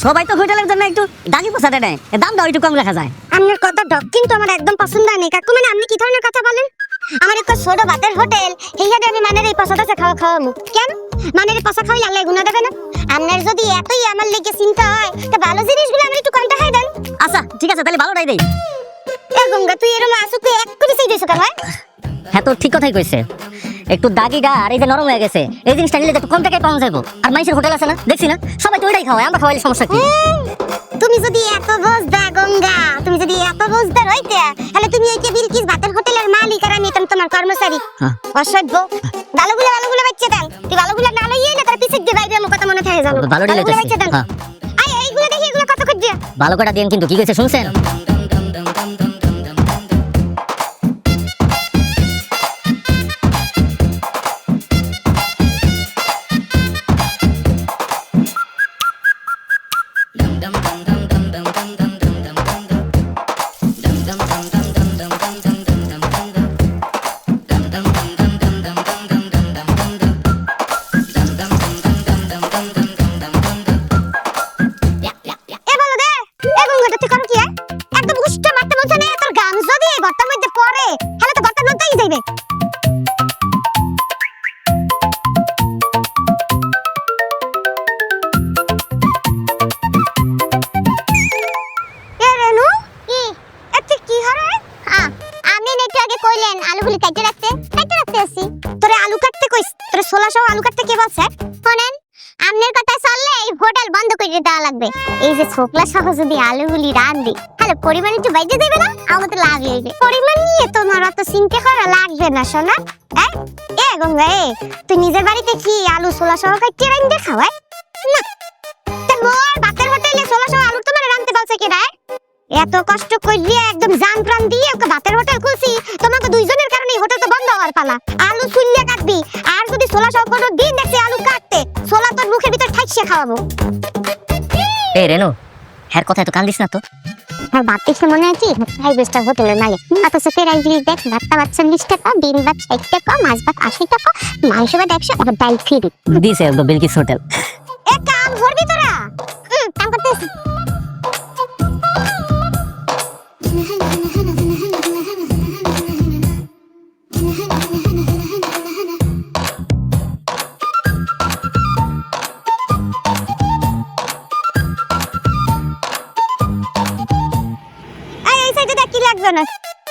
সবাই তো হোটেলের জন্য একটু দাগি পোষাতে নেয়, দাম দাও একটু কম রাখা যায়। আপনার কথা ডক কিন্তু আমার একদম পছন্দ নেই কাকু। মানে আপনি কি ধরনের কথা বলেন? আমার একটা ছোট ভাতের হোটেল, এইখানে আমি মানের এই পছাটা খাওয়ামু কেন? মানের এই পছা খাওয়াই আল্লাহ গুণা দেবে না? আপনার যদি এতই আমার লেগে চিন্তা হয় তা ভালো জিনিসগুলো আমি একটু কমটা খাই দেন। আচ্ছা ঠিক আছে, তাহলে ভালোটাই দেই। এ গঙ্গা তুই এরকম আসুক তুই এক করে সেই দিয়েছো কেন? হ্যাঁ তো ঠিক কথাই কইছে, একটু দাগিটা আর এই যে নরম হয়ে গেছে, এই জিনিসটা নিলে একটু কম টাকায় পাওয়া যাবো। আর মানুষের হোটেল আছে না, দেখছি না সবাই তো ওইটাই খাওয়ায়, আমরা খাওয়াইলে সমস্যা কি? তুমি যদি এত বুঝদা গঙ্গা, তুমি যদি এত বুঝদা রইতে তাহলে তুমি এই যে বিলকিস ভাতের হোটেলের মালিক আর আমি তোমার কর্মচারী। অসভ্য। ভালোগুলো বাচ্চা দেন। তুই ভালোগুলো না লইয়ে না তার পিছে দিয়ে বাইরে আমার কথা মনে থাকে জানো। ভালোটাই লইতাছি। হ্যাঁ আই এইগুলো দেখি এগুলো কত করে দিয়া? ভালো করে দেন, কিন্তু কি কইছে শুনছেন? এ বলো দে, এ গঙ্গাটা তুই করো কি? একদম উষ্টা মারতে বলছ না, তোর গাম যদি এই ঘরটার মধ্যে পড়ে তাহলে তো ঘরটা নড়তেই যাইবে। এ রেনু কি এতে কি হরে? আমি নেটে আগে কইলেন আলুগুলি কাটতে রাখতে আসি। তোরে আলু কাটতে কইস, তোরে 1600 আলু কাটতে কে বলছে? শুনেন, আমনের কথা চললে এই হোটেল বন্ধ করে দেওয়া লাগবে। এই যে ছোকলা সহ যদি আলুগুলি রাঁধি তাহলে পরিমাণ একটু বাইরে দেবে না, আমার তো লাভ হইবে। পরিমাণ নিয়ে তোমার অত চিন্তা করা লাগবে না সোনা। এ গঙ্গা তুই নিজের বাড়িতে কি আলু 1600 কাটতে রাঁধতে খাওয়ায় না? তা মোর ভাতের হোটেলে 1600 আলু তোমার রাঁধতে বলছে কে রে? এত কষ্ট কইরিয়া একদম জান প্রাণ দিয়ে ওকে ভাতের হোটেল খুলছি, তোমাকে দুইজনের কারণে হোটেল তো বন্ধ হওয়ার পালা। আলু চুল্লিয়া কাটবি, আর যদি 1600 কোনো দিন দেখছি আলু কাটতে, 16 তোর মুখের ভিতর ঠাইসে খাওয়াবো। এই রেনু, হ্যার কথা তো কান দিস না তো। আর ভাত দেখে মনে হয় কি 5 স্টার হোটেলের মালিক। অথচ প্রাইস লিস্ট দেখ, ভাতটা 40 টাকা, ডিম ভাত 60 টাকা, মাছ ভাত 80 টাকা, মাংস ভাত 100, আর ডাল ফ্রি দিছে একদম বিলকিস হোটেল। এ কাম করবি তোরা? কাম করতেছিস? এই সাইডে দেখ কি লাগবে না।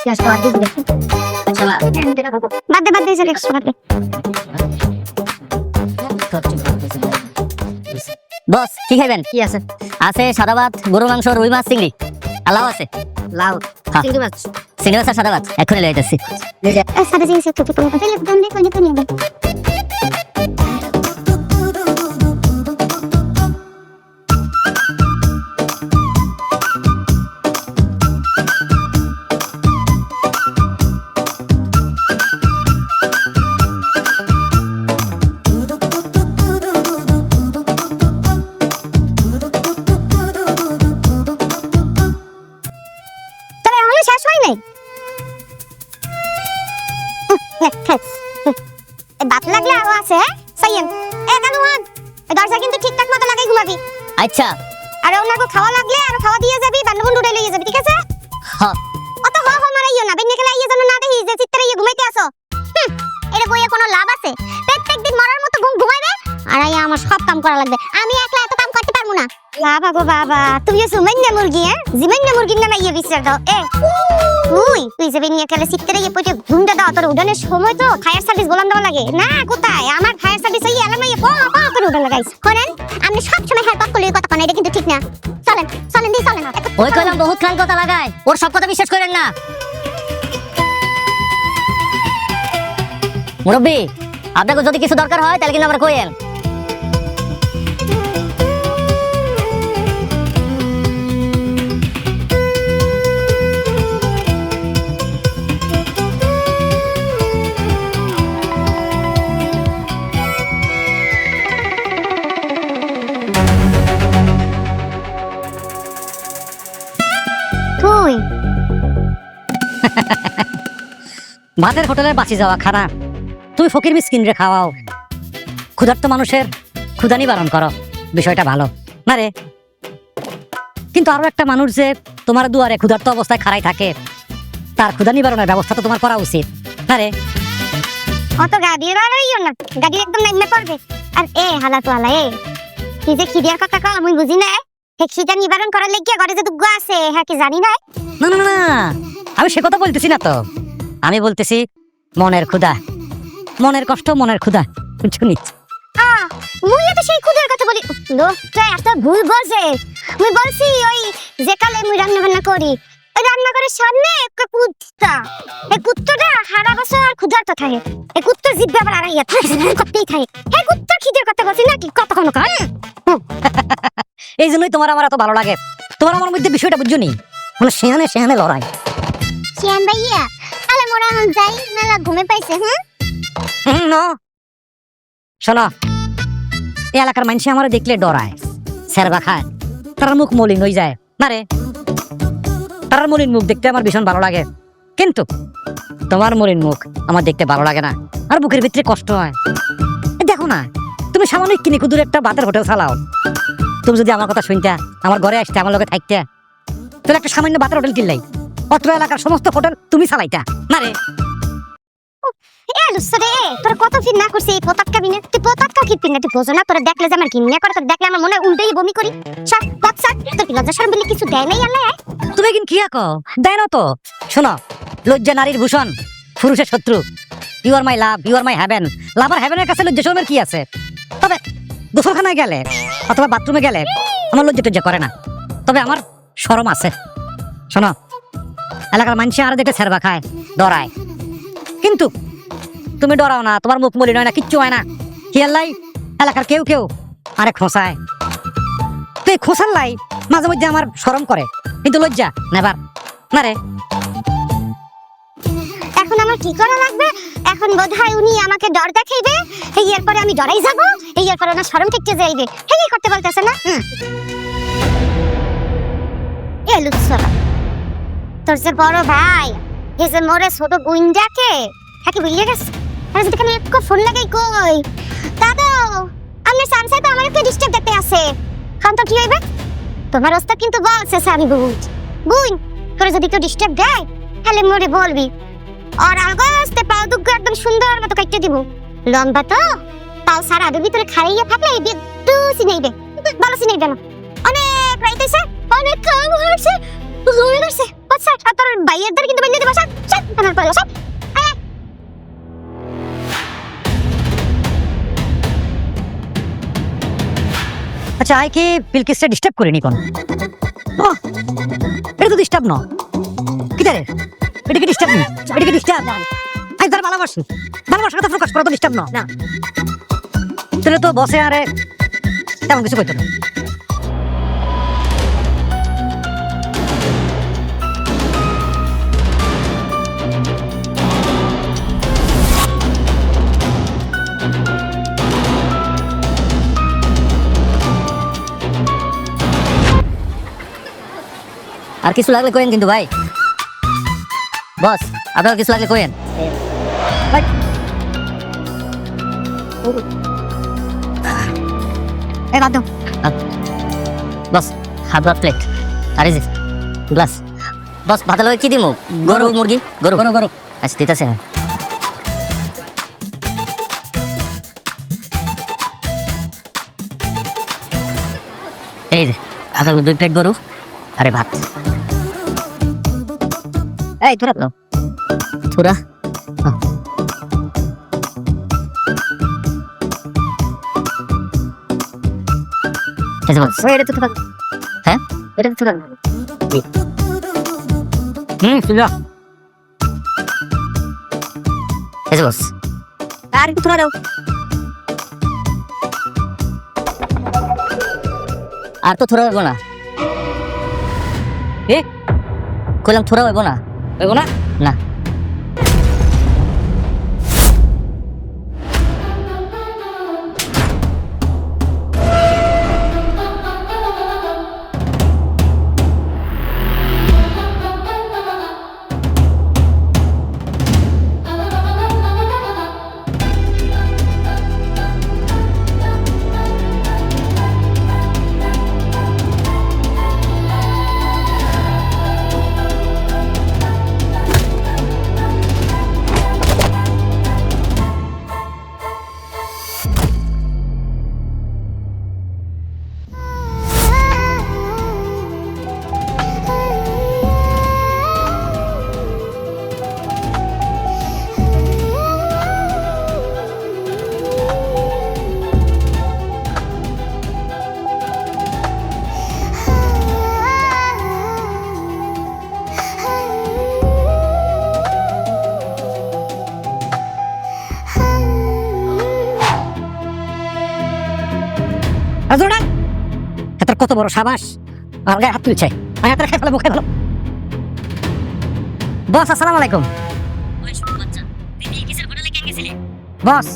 গ্যাস তো আদি দিবে। আচ্ছা বাদ দে চলে বাদ দে। বস কি খাইবেন? কি আছে? আছে সাদা ভাত, গরু মাংস, রুই মাছ, চিংড়ি। লাউ আছে? লাউ, চিংড়ি মাছ আর সাদা ভাত এখনই লইতেছি। সাদা জিনিস একটু তো কথা বলে দাম দে কোন নিয়ে দে। শেষ হয় নাই। বাত লাগলে আরো আছে। হ্যাঁ সাইয়েন এ কানুয়ান, দরজা কিন্তু ঠিকঠাক মতো লাগাই ঘুমাবি। আচ্ছা। আর ওনাকে খাওয়া লাগলে আর খাওয়া দিয়ে যাবি, বান্ডবন উড়ে লইয়ে যাবি, ঠিক আছে? হ্যাঁ। অত মারাইও না, বেনে খেলা ইয়ে যেন না দেখি যে চিত্রে ইয়ে ঘুমাইতে আসো। এর বইয়ে কোনো লাভ আছে? প্রত্যেকদিন মরার মতো ঘুমাইবে আর আমার সব কাম করা লাগবে। আমি একলা এত কাম করতে পারবো না। বাবা গো বাবা, তুমি সুমাইন্না মুরগি? হ্যাঁ জিমাইন্না মুরগির নামে ইয়ে বিচার দাও। তুই যে বেনিয়া খেলে চিত্রে ইয়ে পইতে ঘুমটা দাও, তোর উড়ানের সময় তো ফায়ার সার্ভিস গোলাম দেওয়া লাগে না? কোথায় আমার ফায়ার সার্ভিস এই এলামাইয়ে পা করে উড়ান লাগাইছ। শুনেন, আপনি সব সময় হেল্প করলে কথা কোন, এটা কিন্তু ঠিক না। চলেন দি চলেন। ওই কইলাম বহুত খান কথা লাগায়, ওর সব কথা বিশ্বাস করেন না। মুরব্বি, আপনাকে যদি কিছু দরকার হয় তাহলে কিন্তু আমরা কইেন। তুই ভাতের হোটেলের বাঁচি যাওয়া খানা তুমি ফকির মিসকিন রে খাওয়াও, ক্ষুধার্ত মানুষের ক্ষুধা নিবারণ করো, বিষয়টা ভালো না রে? কিন্তু আরো একটা মানুষ যে তোমার দুয়ারে ক্ষুধার্ত অবস্থায় খাড়াই থাকে, তার ক্ষুধা নিবারণের ব্যবস্থা তো তোমার করা উচিত। আরে অত গাড়ি বাড়াইও না, গাড়ি একদম নাইমে পড়বে। আর হালা তো হালা কি যে খিদিয়ার কথা কও আমি বুঝি না। হে খিদা নিবারণ করার লাগিয়া ঘরে যে দুগ্গ আছে হ্যাঁ কি জানি না। না না না, আমি সে কথা বলতেছি না তো, আমি বলতেছি মনের ক্ষুধা, মনের কষ্ট, মনের ক্ষুধা। শুনি মুই তো সেই ক্ষুধার কথা বলি। লোকটা এত ভুল বলছে। মুই বলছি ওই যে কালে মুই রান্না বান্না করি, ওই রান্নাঘরের সামনে একটা কুত্তা, এই কুত্তাটা সারা বছর ক্ষুধার্ত থাকে। এই কুত্তার জিব্বা আবার আড়াইয়া থাকে, করতেই থাকে। এই কুত্তার খিদের কথা বলছি না কি কত কোনো কাজ। এই জন্যই তোমার আমার এত ভালো লাগে। তোমার আমার মধ্যে বিষয়টা বুঝছো নি, মানে সেহানে সেহানে লড়াই। শিয়ান ভাইয়া তাহলে মোরা এখন যাই, মেলা ঘুমে পাইছে। শোনো, এই এলাকার মানুষ আমার দেখলে ডরায়, সেরবা খায়, তার মুখ মলিন হয়ে যায়। না রে, তার মলিন মুখ দেখতে আমার ভীষণ ভালো লাগে, কিন্তু তোমার মলিন মুখ আমার দেখতে ভালো লাগে না, আর বুকের ভিতরে কষ্ট হয়। দেখো না, তুমি সামান্য কিনে কুদুর একটা বাতের হোটেল চালাও, তুমি যদি আমার কথা শুনতে, আমার ঘরে আসতে, আমার লগে থাকতে, তাহলে একটা সামান্য বাতের হোটেল কিনলাই, অত্র এলাকার সমস্ত হোটেল তুমি চালাইতা। না রে লুসরে তোর কত ফির না করছিস এই পোতাত কাবিনে। তুই পোতাত কা কিপিন না, তুই বোঝো না। তোর দেখলে যে আমার ঘিন্না করে, তোর দেখলে আমার মনে উল্টেই বমি করি। সব বাচ্চা তোর কি লজ্জা শরম বলে কিছু দেয় নাই আল্লাহ। তুমি কিন্তু কি আঁকো দেয় না তো। শোনো, লজ্জা নারীর ভূষণ, পুরুষের শত্রু। You are my love, you are my heaven. Love আর হ্যাভেনের কাছে লজ্জা শরমের কি আছে? তবে গোসলখানায় গেলে অথবা বাথরুমে গেলে আমার লজ্জা টজ্জা করে না, তবে আমার শরম আছে। শোনো, এলাকার মানুষ আর দেখে ছেড়বা খায়, ডরায়, কিন্তু তুমি ডরাও না, তোমার মুখ মলিন হয় না, কিচ্ছু হয় না। হিয়াল্লাই এলাকার কেউ কেউ আরে খোঁসায়, তো এই খোঁসার লাই মাঝে মধ্যে আমার শরম করে, কিন্তু লজ্জা নেবার। না রে, এখন আমার কি করা লাগবে? এখন বোধহয় উনি আমাকে ডর দেখাইবে, এরপরে আমি ডরাই যাব, এরপরে না শরম থেকে যাইবে। এই করতে বলতেছে না। এ লুৎসরা, তোর যে বড় ভাই, এই যে মোরে ছোট গুইন্ডাকে একে বুঝিয়ে গেছে। আর যদি কেন একটু ফোন লাগাই কই দাদা, আমি সানসাই তো আমার একটা ডিস্টার্ব দেখতে আছে। খান তো কি হইবে? তোমার ওস্তাদ কিন্তু বলছে সানি বুঝ বুইন, তোর যদি কেউ ডিস্টার্ব দেয় তাহলে মোরে বলবি। আর আগস্টে পাও দুগ্গ একদম সুন্দর মতো কাটতে দিব। লম্বা তো পাও সারা আগে ভিতরে খাইয়ে থাকলে এই বিদ্যু সিনাইবে, ভালো সিনাইবে না। অনেক রাইতেছে, অনেক কাম হচ্ছে, ঘুমিয়ে গেছে। আচ্ছা আর তোর ভাইয়েরদের কিন্তু বেঁধে দেবো। সব সব আমার পরে সব। আচ্ছা আই কি বিলকিসটা ডিস্টার্ব করিনি কোন? এটা তো ডিস্টার্ব ন, কি রে? এটা কি ডিস্টার্ব নেই, এটা কি ডিস্টার্ব? আমি তার ভালোবাসি, ভালোবাসার কথা প্রকাশ করা তো ডিস্টার্ব না। তাহলে তো বসে আরে তেমন কিছু করতো না। আর কিছু লাগলে কোয়েন কিন্তু ভাই, বস আপনার কিছু লাগলে কোয়েন। বস হাত ভাত প্লেট আর এই যে গ্লাস। বস ভাত লাগে কি দিমু? গরু মুরগি? গরু গরু গরু। আচ্ছা ঠিক আছে। এই যে আপনার 2 প্লেট গরু আরে ভাত। এই তোরা তো তোরা হ্যাঁ এটা তো বস আর একটু তোরা দাও। আর তো থোড়া হইব না। এ কইলাম থোড়া হইব না, হইব না না। আজোড়া এত কত বড় সাবাস, আর গায়ে হাত তুলছে। আমি হাতে খাই ফেলাম, খাই ফেলাম। বস আসসালামু আলাইকুম। বস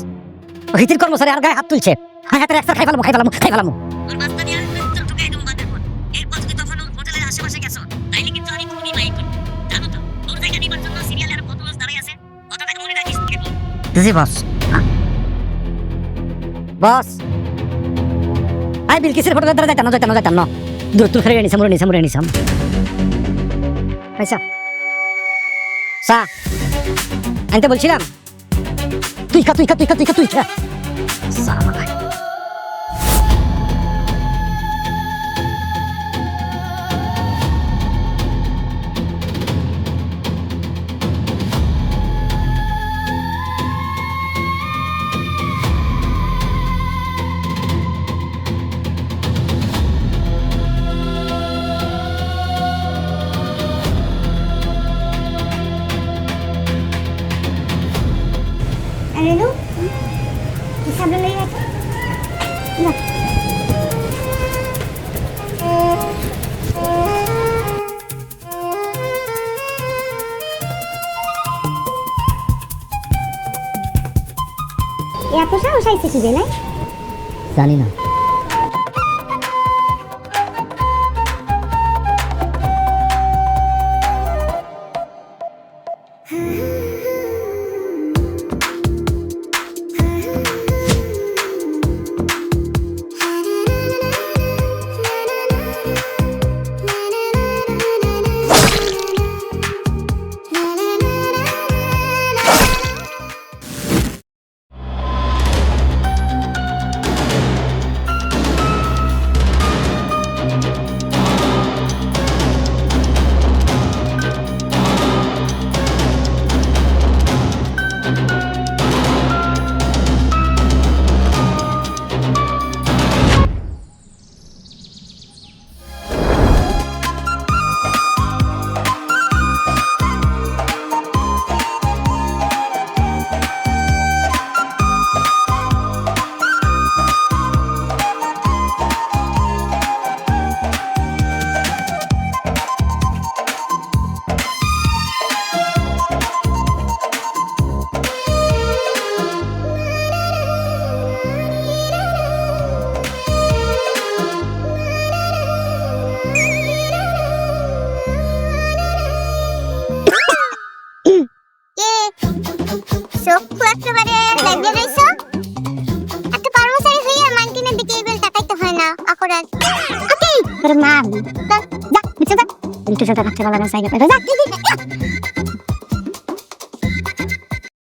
হিতির কর্মচারী আর গায়ে হাত তুলছে। আমি হাতে একটা খাই ফেলাম, খাই ফেলাম, খাই ফেলাম। জি বস। বস আই বিলকিসের ফটো দ্বারা যাইতাম না দূর তুল ফেরে নিছাম পয়সা সা আমি তো বলছিলাম তুই খা সালা ভাই। Ano? Sabi na yun. Na. এত সাহস আইছে কি বেলায়? জানি না।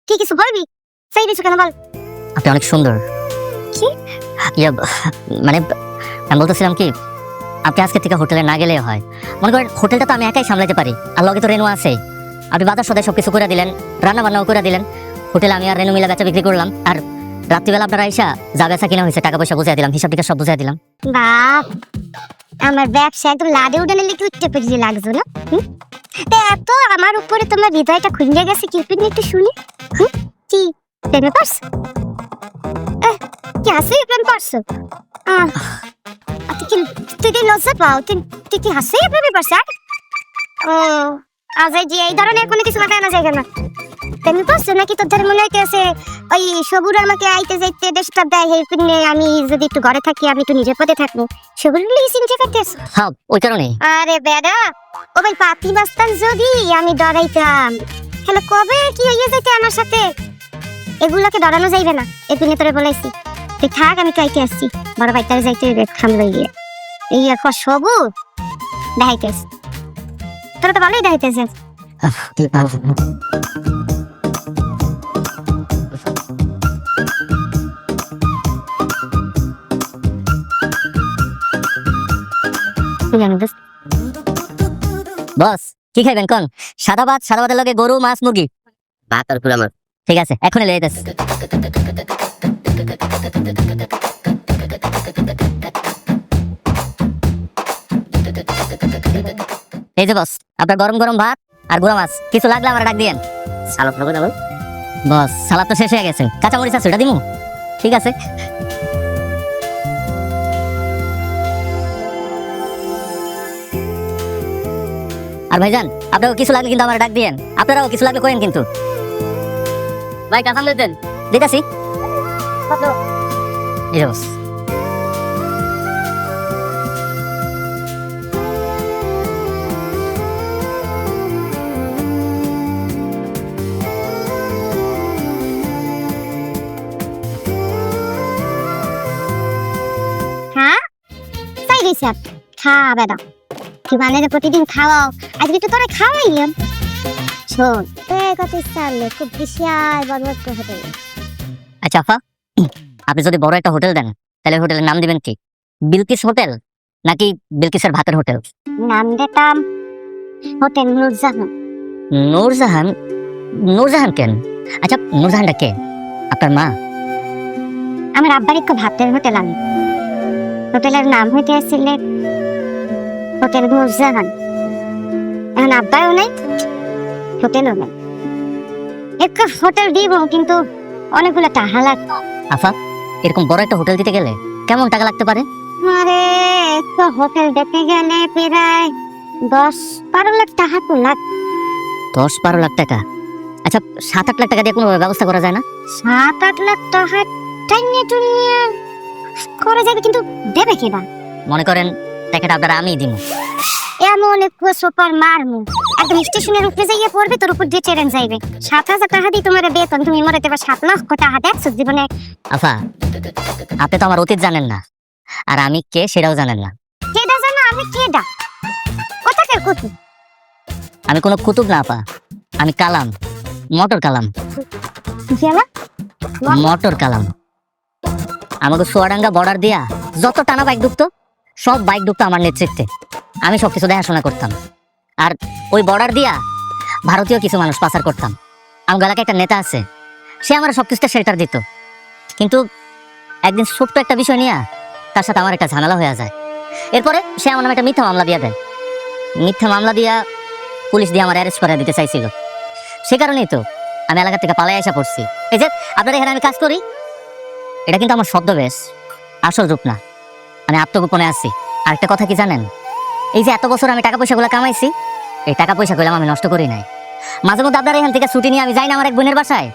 ঠিক আছে বলবি সেই দিছো কেন বল। আপনি অনেক সুন্দর। কি? ইয়া মানে আমি বলতেছিলাম কি, আপনি আজকে থেকে হোটেলে না গেলে হয়। মনে করেন হোটেলটা তো আমি একাই সামলাতে পারি, আর লগে তো রেনু আছে। আপনি বাজার সদাই সবকিছু করে দিলেন, রান্না বান্নাও করে দিলেন। হোটেলে আমি আর রেনু মিলা বেচা বিক্রি করলাম, আর রাত্রিবেলা আপনারা আইসা যা বেচা কিনা হয়েছে টাকা পয়সা বুঝাই দিলাম, হিসাব টিকা সব বুঝাই দিলাম। বাপ, আমার ব্যবসা একদম লাদে উঠানে লিখে উঠতে পেরিয়ে লাগছো না? তা এত আমার উপরে তোমার হৃদয়টা খুঁজে গেছে কি একটু শুনি। কি প্রেমে পারছো? কি হাসি প্রেম পারছো? তুই কি লজ্জা পাও? তুই কি হাসি প্রেমে পারছো? ও আজ যে এই ধরনের কোনো কিছু মাথায় না যায় কেন? প্রেমে পারছো নাকি তোর ধরে মনে হইতেছে ওই সবুর আমাকে আইতে যাইতে ডিস্টার্ব দেয়, এই পিনে আমি যদি একটু ঘরে থাকি আমি একটু নিজের পথে থাকবো, সবুর চিন্তা করতেছো? হ্যাঁ ওই কারণে। আরে বেডা, ও ভাই পাতি বাস্তান যদি আমি ডরাইতাম তাহলে কবে কি হইয়া যাইতে আমার সাথে। এগুলাকে ডরানো যাইবে না, এপিনে তোরে বলাইছি। তুই থাক, আমি কাইতে আসছি, বড় ভাইটারে যাইতে হইবে খামলাই গিয়ে। এই এখন সবুর দেখাইতেছ, তোরা তো ভালোই দেখাইতেছে। বস কি খাইবেন কোন? সাদা ভাত, সাদা ভাতের লগে গরু, মাছ, মুরগি। ভাত আর পুরা মাছ। ঠিক আছে এখনই লয়ে যাচ্ছি। এই যে বস, আপনার গরম গরম ভাত আর গুঁড়া মাছ। কিছু লাগলে আমার ডাক দিয়েন। সালাদ হবে না বস? সালাদ তো শেষ হয়ে গেছে, কাঁচামরিচ আছে ওটা দিমু? ঠিক আছে। আর ভাইজান, আপনারও কিছু লাগলে কিন্তু আমার ডাক দিয়েন, আপনারাও কিছু লাগলে করেন কিন্তু। ভাই কাঁচা আমলেট দেন। দিতেছি। ইরোস হ্যাঁ তাই দিছে খা বেদা কি মানে যে প্রতিদিন খাওয়াও আজকে তো তোরা খাওয়াইলাম শোন এই কথা চাললে খুব বিশাল বড় একটা হোটেল আচ্ছা আপা, আপনি যদি বড় একটা হোটেল দেন তাহলে হোটেলের নাম দিবেন কি? বিলকিস হোটেল নাকি বিলকিসের ভাতের হোটেল? নাম দিতাম হোটেল নূরজাহান। নূরজাহান? নূরজাহান কেন? আচ্ছা নূরজাহানটা কে? আপনার মা? আমার আব্বার একটু ভাতের হোটেল আমি হোটেলের নাম হইতে আসছিলে হোটেল নূরজাহান। এখন আব্বাও নাই হোটেলও নেই একটা হোটেল দিব কিন্তু অনেকগুলো টাকা লাগবে। আফা, এরকম বড় একটা হোটেল দিতে গেলে কেমন টাকা লাগতে পারে? আরে একটা হোটেল দেখতে গেলে প্রায় 10-12 লাখ টাকা তো লাগ। 10-12 লাখ টাকা? আচ্ছা 7-8 লাখ টাকা দিয়ে কোনো ব্যবস্থা করা যায় না? 7-8 লাখ টাকা টাইনে টুনিয়া করে যাবে কিন্তু দেবে কিনা? মনে করেন টাকাটা আপনারা আমিই দিব। এমন একটু সুপার মারমু একদম স্টেশনের উপরে যাইয়া পড়বে তোর উপর দিয়ে ট্রেন যাইবে। 7,000 টাকা দিয়ে তোমার বেতন তুমি মরে দেবে 7 লক্ষ টাকা দেখছো জীবনে? আফা, আপনি তো আমার অতীত জানেন না, আর আমি কে সেটাও জানেন না। কেডা জানো আমি কেডা? কোথাকার কুতুব? আমি কোনো কুতুব না আপা, আমি কালাম, মোটর কালাম। গেলা মোটর কালাম। আমাকে সোয়াডাঙ্গা বর্ডার দিয়া যত টানা বাইক ঢুকতো সব বাইক ঢুকতো আমার নেতৃত্বে। আমি সবকিছু দেখাশোনা করতাম, আর ওই বর্ডার দিয়া ভারতীয় কিছু মানুষ পাচার করতাম। আমার এলাকায় একটা নেতা আছে, সে আমার সবকিছুতে শেল্টার দিত। কিন্তু একদিন ছোট্ট একটা বিষয় নিয়ে তার সাথে আমার একটা ঝামেলা হয়ে যায়। এরপরে সে আমার নামে একটা মিথ্যা মামলা দিয়ে দেয়। মিথ্যা মামলা দিয়া পুলিশ দিয়ে আমার অ্যারেস্ট করে দিতে চাইছিল। সে কারণেই তো আমি এলাকা থেকে পালাই আসা পড়ছি। এই যে আপনার এখানে আমি কাজ করি, এটা কিন্তু আমার ছদ্মবেশ, আসল রূপ না। আমি আত্মগোপনে আছি। আরেকটা কথা কি জানেন? এই যে এত বছর আমি টাকা পয়সাগুলো কামাইছি, এই টাকা পয়সা গুলো আমি নষ্ট করি নাই। মাঝে মধ্যে আপনার এখান থেকে ছুটি নিয়ে আমি যাই না আমার এক বোনের বাসায়,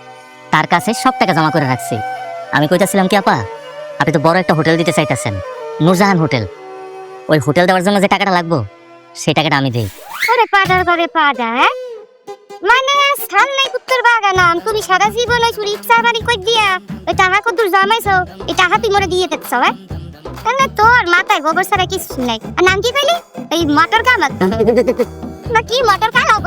তার কাছে সব টাকা জমা করে রাখছি। আমি কইতাছিলাম কি আপা, আপনি তো বড় একটা হোটেল দিতে চাইতেছেন, নূরজাহান হোটেল। ওই হোটেল দেওয়ার জন্য যে টাকাটা লাগবে সেই টাকাটা আমি দেই। ওরে পাডার করে পাডা মানে স্থান নাই উত্তর বাগানাম তুমি সারা জীবন ওই চুরি ইচ্ছা বাড়ি কই দিয়া ওই টাকা কত জমাইছো এই টাকা তুই মরে দিয়ে দিচ্ছ তাহলে তোর মাথায় গোবর ছাড়া কিছু নাই। আর নাম কি কইলি? এই মটর কামাত না কি মটর কামাত?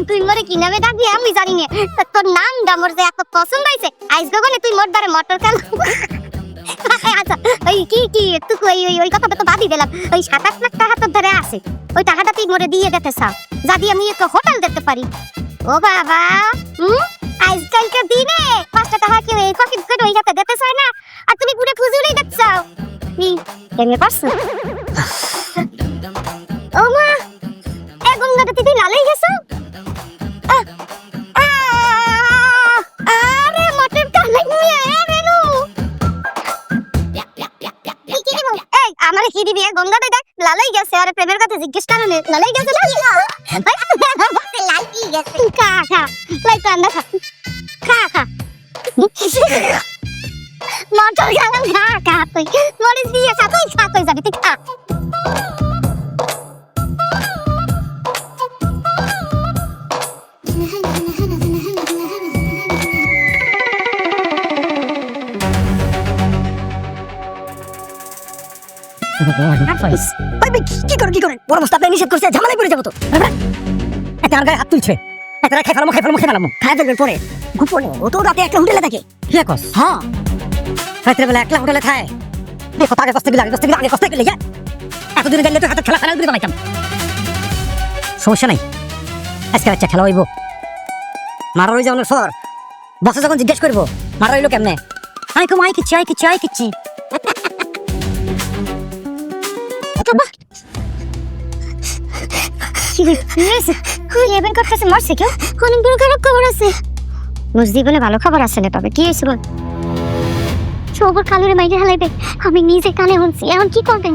তুই মরে কি নামে ডাকবি আমি জানি না। তোর নামটা মোর যে এত পছন্দ হইছে আইজ গগনে তুই মোর দ্বারে মটর কামাত। আচ্ছা ওই কি কি তুই ওই কথাটা তো বাদই দিলাম। ওই 7-8 লাখ টাকা তোর ধরে আছে, ওই টাকাটা তুই মরে দিয়ে দিতে চাও যদি আমি একটা হোটেল দিতে পারি। ও বাবা আজকালকার দিনে 5 টাকা কেউ এই পকেট করে ওই হাতে দিতে চায় না, আর তুমি পুরো ফুজুরি দিতে চাও। কি কেমনে পারছো? ও মা এ গঙ্গাটা দিদি লালই গেছো। আরে মটর কালাই নিয়ে রেনু এই আমারে কি দিবি? গঙ্গাটা দেখ লালাই গেছে। আরে প্রেমের কথা জিজ্ঞেস করনে লালাই গেছে না লাল কি গেছে? খা খা লাই কান্দা খা খা খা মটর গালাম খা খা তুই মরিস দিয়ে খা তুই খা কই যাবি তুই খা। কি করে বড় বস্তা আপনি নিষেধ করছে, ঝামেলায় পড়ে যাবো তো। এত আর গায়ে হাত তুলছে, এত খাই ফেলাম খাই ফেলবেন পরে গোপনে। ও তো রাতে একটা হোটেলে থাকে। কি কস? হ্যাঁ রাত্রেবেলা একলা হোটেলে খায়। দেখো আগে কষ্ট গেলে আগে কষ্ট গেলে যায়। এতদিন গেলে তো হাতে খেলা খেলা দিতে বানাইতাম। সমস্যা নাই, আজকে বাচ্চা খেলা হইব। মারা রয়ে যাওয়ার পর বসে যখন জিজ্ঞেস করবো মারা রইলো কেমনে, আই কম আই কিচ্ছি এবার করতেছে মরছে কেউ অনেক বড় খারাপ খবর আছে। মোর জীবনে ভালো খবর আছে না, তবে কি হয়েছে বল? সবর কালোরে মাইরে হালাইবে আমি নিজে কানে শুনছি। এখন কি করবেন?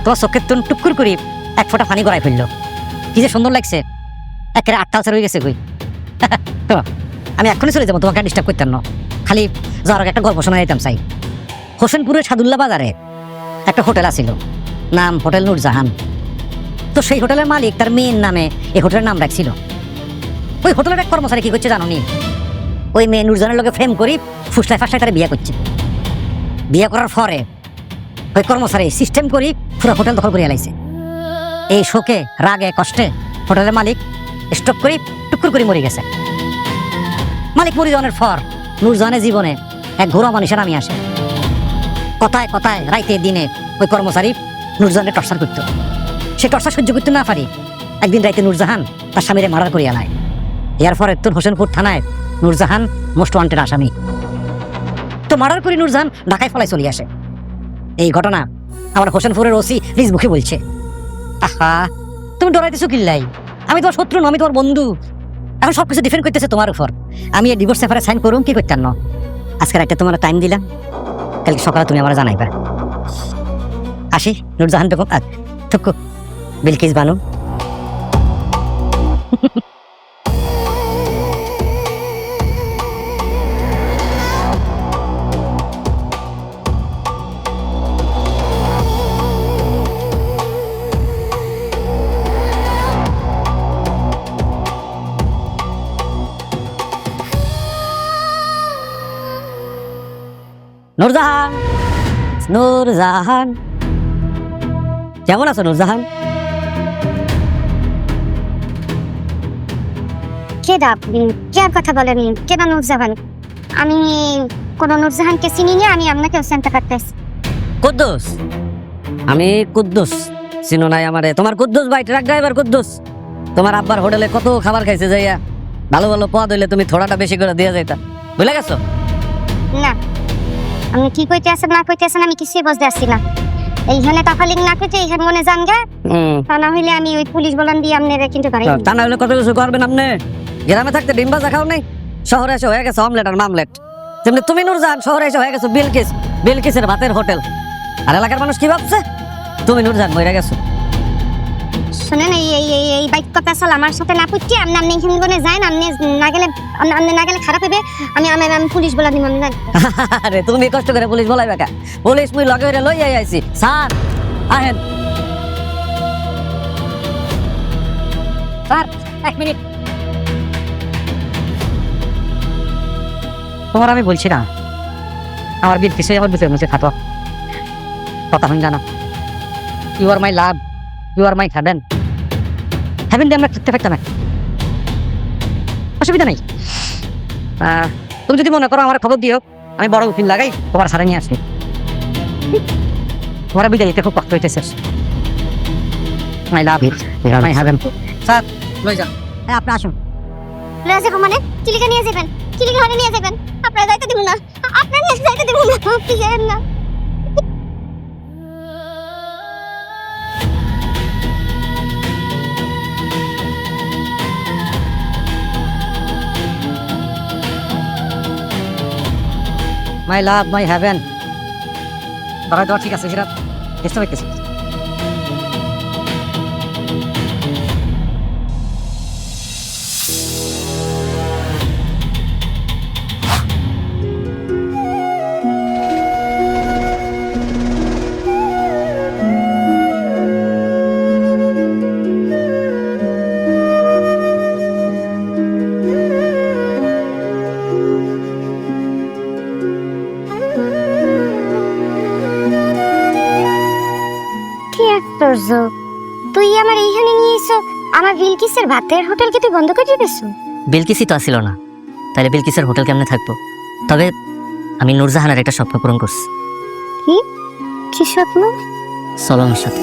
তোমার চোখের তুন টুকুর করি এক ফোঁটা পানি গড়াই ফেললো। কি যে সুন্দর লাগছে, একেবারে আটটা হয়ে গেছে কই। আমি এখনই চলে যাবো, তোমাকে ডিস্টার্ব করতেন না। খালি যাওয়ার আগে একটা গল্প শোনা যেতাম চাই। হোসেনপুরের সাদুল্লা বাজারে একটা হোটেল আছিল, নাম হোটেল নূরজাহান। তো সেই হোটেলের মালিক তার মেয়ের নামে এই হোটেলের নাম রাখছিল। ওই হোটেলের এক কর্মচারী কি করছে জানো নি? ওই মেয়ে নূরজাহানের লোকে ফ্রেম করি ফুসলায় ফাসলায় তারা বিয়ে করছে। বিয়ে করার পরে ওই কর্মচারী সিস্টেম করি পুরো হোটেল দখল করে এলাইছে। এই শোকে রাগে কষ্টে হোটেলের মালিক স্টপ করি টুকুর করে মরে গেছে। মালিক মরে যাওয়ার পর নূরজাহানের জীবনে এক ঘোড়া মানুষের নামে আসে। কথায় কথায় রাইতে দিনে ওই কর্মচারী নূরজাহানকে টর্চার করত। সে টর্চার সহ্য করতে না পারি একদিন রাইতে নূরজাহান তার স্বামীরে মার্ডার করিয়া নেয়। এরপর তোর হোসেনপুর থানায় নূরজাহান মোস্ট ওয়ান্টেড আসামি। তো মার্ডার করে নূরজাহান ঢাকায় ফলাই চলে আসে। এই ঘটনা আমার হোসেনপুরের ওসি নিজ মুখে বলছে। আহা, তুমি ডরাইতেছো কিল্লাই? আমি তোমার শত্রু না, আমি তোমার বন্ধু। এখন সবকিছু ডিফেন্ড করতেছে তোমার উপর। আমি এই ডিভোর্স পেপারে সাইন করুম কি করতেন না? আজকে একটা তোমার টাইম দিলাম, কালকে সকালে তুমি আমার জানাইবা। আসি নূরজাহান বেগম থুকু বিলকিস বানু। নূরজাহান, নূরজাহান, কেমন আছো নূরজাহান? কে ডাক কে কথা বলেন? কে না নূরজাহান? আমি কোন নূরজাহানকে চিনি না, আমি আপনাকে চিনতে পারতেছি। কুদ্দুস, আমি কুদ্দুস। চিনো নাই আমারে? তোমার কুদ্দুস ভাই, ট্রাক ড্রাইভার কুদ্দুস। তোমার আব্বার হোটেলে কত খাবার খাইছে যাইয়া, ভালো ভালো পদ হইলে তুমি থোড়াটা বেশি করে দিয়ে যাইতা। ভুলে গেছো? না, আপনি কি কইতে আছেন না কইতে আছেন আমি কিছুই বুঝতে আসছি না। এইখানে তাফালিং না কইতে এইখানে মনে যান গা, তা না হইলে আমি ওই পুলিশ বলান দিয়ে আপনারা কিন্তু পারি। তা না হইলে কত কিছু করবেন আপনি। গ্রামে থাকতে ডিম ভাজা খাও নাই, শহরে এসে হয়ে গেছে অমলেট আর মামলেট। তেমনি তুমি নূরজাহান শহরে এসে হয়ে গেছো বিলকিস, বিলকিসের ভাতের হোটেল। আর এলাকার মানুষ কি ভাবছে? তুমি নূরজাহান মরে গেছো। শুনেন, এই এই এই এই বাইক কথা আসলে আমার সাথে না পুচ্ছি। আপনি আপনি এখানে বনে যান, আপনি না গেলে খারাপ হবে। আমি আমি আমি পুলিশ বলা দিব। আরে তুমি কষ্ট করে পুলিশ বলাইবা কা? পুলিশ মুই লগে হইরে লই আইছি। স্যার আহেন। স্যার এক মিনিট। তোমার আমি বলছি না, আমার বিল কিছু আমার বুঝে মুঝে খাটো কথা হইন জানা। You are my love, you are my heaven. Heaven দিয়ে আমরা থাকতে পারতাম না, অসুবিধা নেই। তুমি যদি মনে করো আমার খবর দিও, আমি বড় উকিল লাগাই তোমার সারা নিয়ে আসি। তোমার বিদায় দিতে খুব কষ্ট হইতেছে। মাই লাভ ইট, মাই হ্যাভেন। স্যার লই যান। হ্যাঁ আপনি আসুন। লয়ে যাবো মানে? চিলিকা নিয়ে যাবেন? চিলিকা ঘরে নিয়ে যাবেন? আপনারা যাইতে দিব না, আপনারা নিয়ে যাইতে দিব না, প্লিজ না। মাই লাভ, মাই হ্যাভেন। বাবা দেওয়া ঠিক আছে, সেটা চেষ্টা করতেছি। তুই আমার এইখানে নিয়ে এসো, আমার বিলকিসের ভাতের হোটেলকে তুই বন্ধ করে দিয়েছো? বিলকিসই তো আসিল না, তাহলে বিলকিসের হোটেল কেমনে থাকবো? তবে আমি নূরজাহানের একটা স্বপ্ন পূরণ করছি। কি স্বপ্ন? চলো আমার সাথে।